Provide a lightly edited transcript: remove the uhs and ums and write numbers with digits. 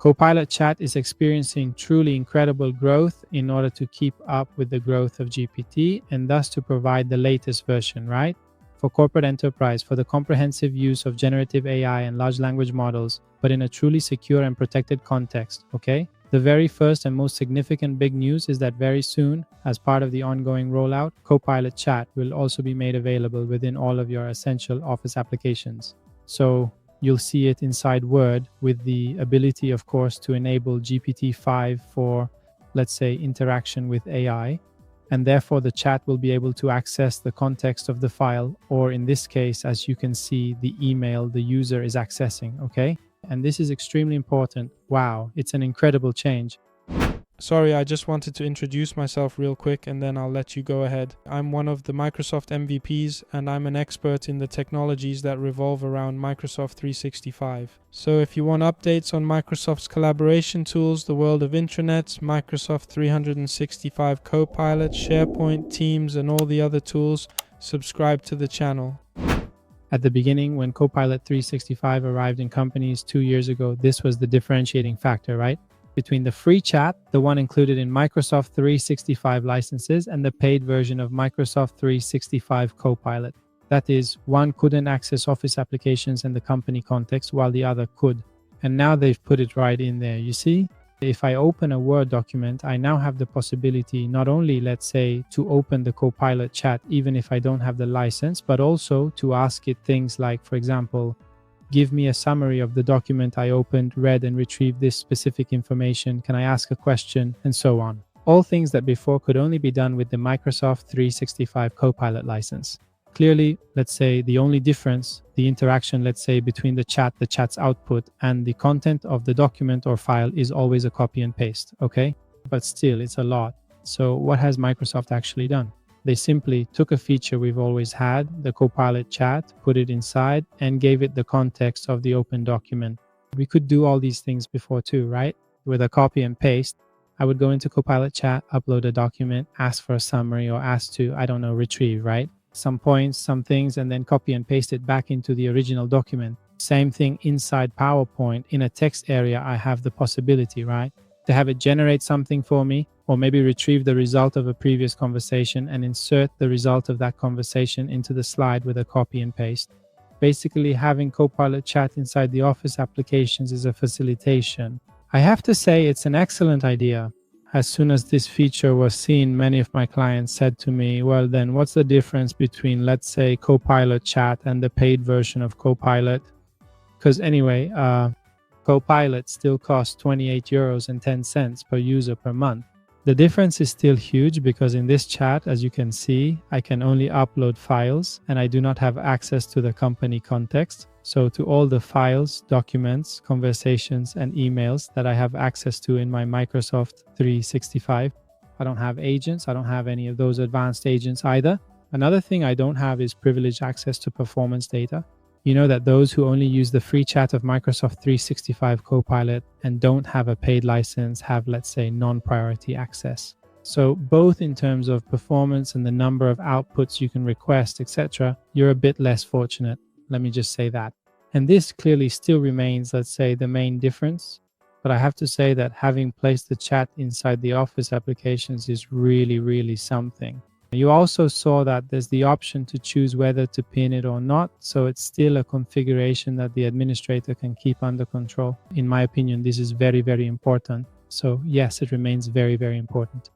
Copilot Chat is experiencing truly incredible growth in order to keep up with the growth of GPT and thus to provide the latest version, right? For corporate enterprise, for the comprehensive use of generative AI and large language models, but in a truly secure and protected context, okay? The very first and most significant big news is that very soon, as part of the ongoing rollout, Copilot Chat will also be made available within all of your essential Office applications. So you'll see it inside Word with the ability, of course, to enable GPT-5 for, let's say, interaction with AI. And therefore, the chat will be able to access the context of the file, or in this case, as you can see, the email the user is accessing, okay? And this is extremely important. Wow, it's an incredible change. Sorry, I just wanted to introduce myself real quick and then I'll let you go ahead. I'm one of the Microsoft MVPs and I'm an expert in the technologies that revolve around Microsoft 365. So if you want updates on Microsoft's collaboration tools, the world of intranets, Microsoft 365 Copilot, SharePoint, Teams, and all the other tools, subscribe to the channel. At the beginning, when Copilot 365 arrived in companies 2 years ago, this was the differentiating factor, right? Between the free chat, the one included in Microsoft 365 licenses, and the paid version of Microsoft 365 Copilot. That is, one couldn't access Office applications in the company context while the other could. And now they've put it right in there. You see, if I open a Word document, I now have the possibility not only, let's say, to open the Copilot Chat even if I don't have the license, but also to ask it things like, for example, give me a summary of the document I opened, read, and retrieved this specific information. Can I ask a question? And so on. All things that before could only be done with the Microsoft 365 Copilot license. Clearly, let's say the only difference, the interaction, let's say, between the chat's output and the content of the document or file is always a copy and paste, okay? But still, it's a lot. So what has Microsoft actually done? They simply took a feature we've always had, the Copilot Chat, put it inside, and gave it the context of the open document. We could do all these things before too, right? With a copy and paste, I would go into Copilot Chat, upload a document, ask for a summary, or ask to, I don't know, retrieve, right? Some points, some things, and then copy and paste it back into the original document. Same thing inside PowerPoint. In a text area, I have the possibility, right, to have it generate something for me, or maybe retrieve the result of a previous conversation and insert the result of that conversation into the slide with a copy and paste. Basically, having Copilot Chat inside the Office applications is a facilitation. I have to say it's an excellent idea. As soon as this feature was seen, many of my clients said to me, well then, what's the difference between, let's say, Copilot Chat and the paid version of Copilot? Because anyway, Copilot still costs €28.10 per user per month. The difference is still huge because in this chat, as you can see, I can only upload files and I do not have access to the company context. So to all the files, documents, conversations, and emails that I have access to in my Microsoft 365, I don't have agents. I don't have any of those advanced agents either. Another thing I don't have is privileged access to performance data. You know that those who only use the free chat of Microsoft 365 Copilot and don't have a paid license have, let's say, non-priority access. So both in terms of performance and the number of outputs you can request, etc., you're a bit less fortunate. Let me just say that. And this clearly still remains, let's say, the main difference. But I have to say that having placed the chat inside the Office applications is really, really something. You also saw that there's the option to choose whether to pin it or not, so it's still a configuration that the administrator can keep under control. In my opinion, this is very, very important. So yes, it remains very, very important.